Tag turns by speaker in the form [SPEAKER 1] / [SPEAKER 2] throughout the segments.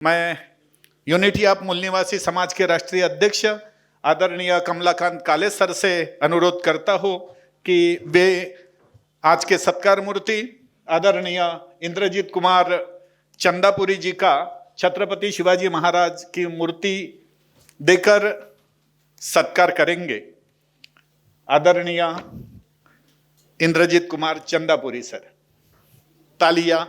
[SPEAKER 1] मैं unity of मूल निवासी समाज के राष्ट्रीय अध्यक्ष आदरणीय कमलाकांत काले सर से अनुरोध करता हूं कि वे आज के सत्कार मूर्ति आदरणीय इंद्रजीत कुमार चंदापुरी जी का छत्रपति शिवाजी महाराज की मूर्ति देकर सत्कार करेंगे। आदरणीय इंद्रजीत कुमार चंदापुरी सर, तालियां।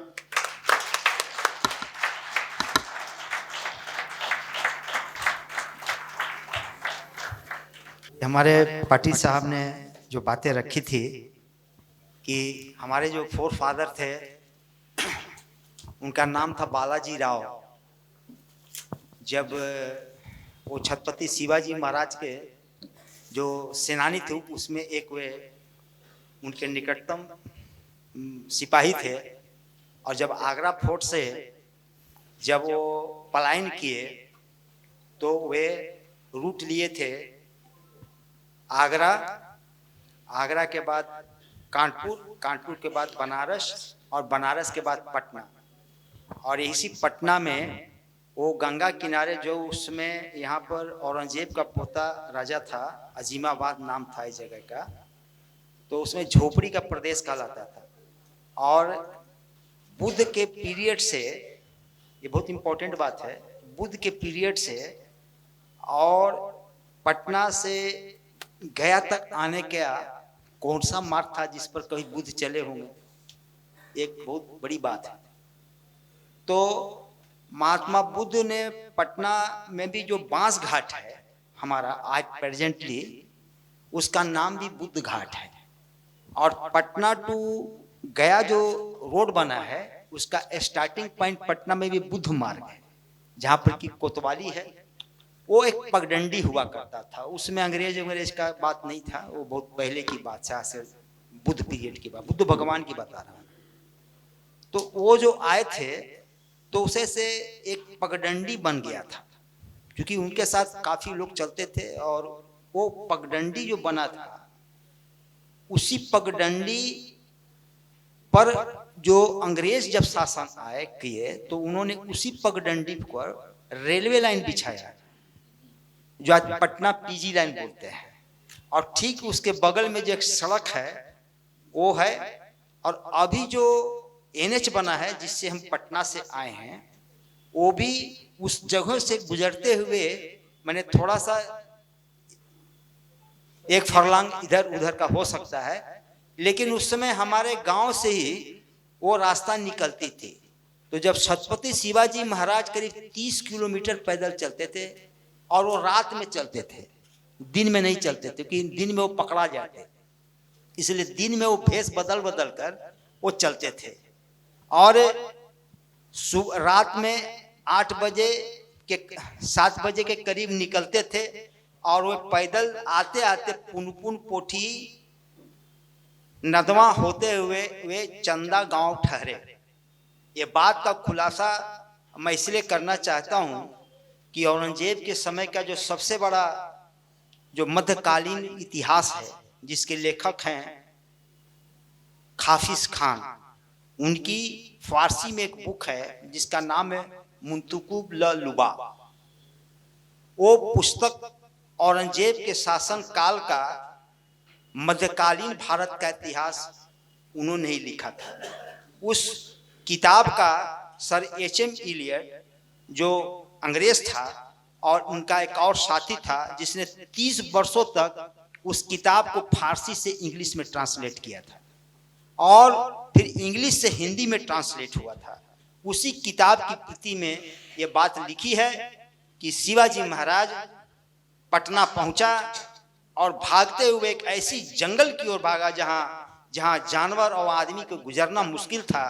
[SPEAKER 2] हमारे पाटिल साहब ने जो बातें रखी थी कि हमारे जो फोर फादर थे उनका नाम था बालाजी राव। जब वो छत्रपति शिवाजी महाराज के जो सेनानी थे उसमें एक वे उनके निकटतम सिपाही थे, और जब आगरा फोर्ट से जब वो पलायन किए तो वे रूट लिए थे आगरा के बाद कानपुर के बाद बनारस, और बनारस के बाद पटना। और इसी पटना में वो गंगा किनारे जो उसमें यहाँ पर औरंगजेब का पोता राजा था, अजीमाबाद नाम था इस जगह का, तो उसमें झोपड़ी का प्रदेश कहलाता था। और बुद्ध के पीरियड से, ये बहुत इंपॉर्टेंट बात है, बुद्ध के पीरियड से और पटना से गया तक आने का कौन सा मार्ग था जिस पर कभी बुद्ध चले होंगे, एक बहुत बड़ी बात है। तो महात्मा बुद्ध ने पटना में भी जो बांस घाट है हमारा आज प्रेजेंटली, उसका नाम भी बुद्ध घाट है। और पटना टू गया जो रोड बना है उसका स्टार्टिंग पॉइंट पटना में भी बुद्ध मार्ग है, जहाँ पर की कोतवाली है। वो एक पगडंडी हुआ करता था, उसमें अंग्रेज का बात नहीं था, वो बहुत पहले की बात है, बुद्ध पीरियड की बात, बुद्ध भगवान की बता रहा हूँ। तो वो जो आए थे तो उसे से एक पगडंडी बन गया था, क्योंकि उनके साथ काफी लोग चलते थे। और वो पगडंडी जो बना था, उसी पगडंडी पर जो अंग्रेज जब शासन आए किए तो उन्होंने उसी पगडंडी पर रेलवे लाइन बिछाया, जो आज पटना पीजी लाइन बोलते हैं। और ठीक उसके बगल में जो एक सड़क है वो है। और अभी जो एनएच बना है जिससे हम पटना से आए हैं, वो भी उस जगह से गुजरते हुए मैंने थोड़ा सा एक फरलांग इधर उधर का हो सकता है, लेकिन उस समय हमारे गांव से ही वो रास्ता निकलती थी। तो जब छत्रपति शिवाजी महाराज करीब 30 किलोमीटर पैदल चलते थे, और वो रात में चलते थे, दिन में नहीं चलते थे, क्योंकि दिन में वो पकड़ा जाते, इसलिए दिन में वो भेष बदल कर वो चलते थे। और रात में 7 बजे के करीब निकलते थे, और वो पैदल आते आते पुनपुन पोठी नदवा होते हुए वे चंदा गांव ठहरे। ये बात का खुलासा मैं इसलिए करना चाहता हूं कि औरंगजेब के समय का जो सबसे बड़ा जो मध्यकालीन इतिहास है, जिसके लेखक हैं हाफिज खान, उनकी फारसी में एक बुक है जिसका नाम है मुंतकुब ल लुबा। वो पुस्तक औरंगजेब के शासन काल का मध्यकालीन भारत का इतिहास उन्होंने ही लिखा था। उस किताब का सर एच.एम. इलियट जो अंग्रेज था, और उनका एक और साथी था जिसने 30 वर्षों तक उस किताब को फारसी से इंग्लिश में ट्रांसलेट किया था, और फिर इंग्लिश से हिंदी में ट्रांसलेट हुआ था। उसी किताब की प्रति में ये बात लिखी है कि शिवाजी महाराज पटना पहुंचा और भागते हुए एक ऐसी जंगल की ओर भागा जहां जानवर और आदमी को गुजरना मुश्किल था।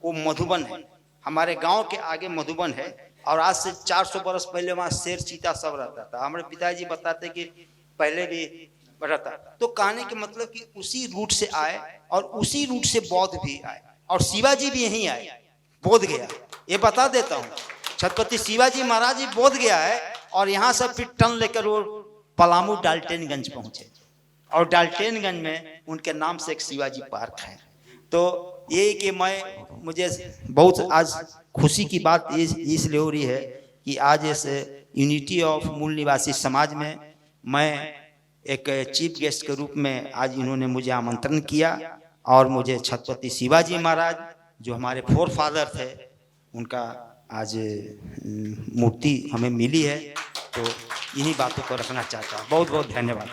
[SPEAKER 2] वो मधुबन है, हमारे गांव के आगे मधुबन है, और आज से 400 बरस पहले वहां शेर चीता सब रहता था। हमारे पिताजी बताते कि पहले भी रहता। तो कहने के मतलब कि उसी रूट से आए, और उसी रूट से बौद्ध भी आए, और शिवाजी भी यहीं आए, बोध गया। ये बता देता हूँ, छत्रपति शिवाजी महाराज जी बोध गया है, और यहाँ से फिर टर्न लेकर वो पलामू डाल्टनगंज पहुंचे, और डाल्टनगंज में उनके नाम से एक शिवाजी पार्क है। तो ये कि मुझे बहुत आज खुशी की बात इसलिए हो रही है कि आज इस यूनिटी ऑफ मूल निवासी समाज में मैं एक चीफ गेस्ट के रूप में आज इन्होंने मुझे आमंत्रण किया और मुझे छत्रपति शिवाजी महाराज जो हमारे फोर फादर थे उनका आज मूर्ति हमें मिली है, तो इन्हीं बातों को रखना चाहता हूँ। बहुत बहुत धन्यवाद।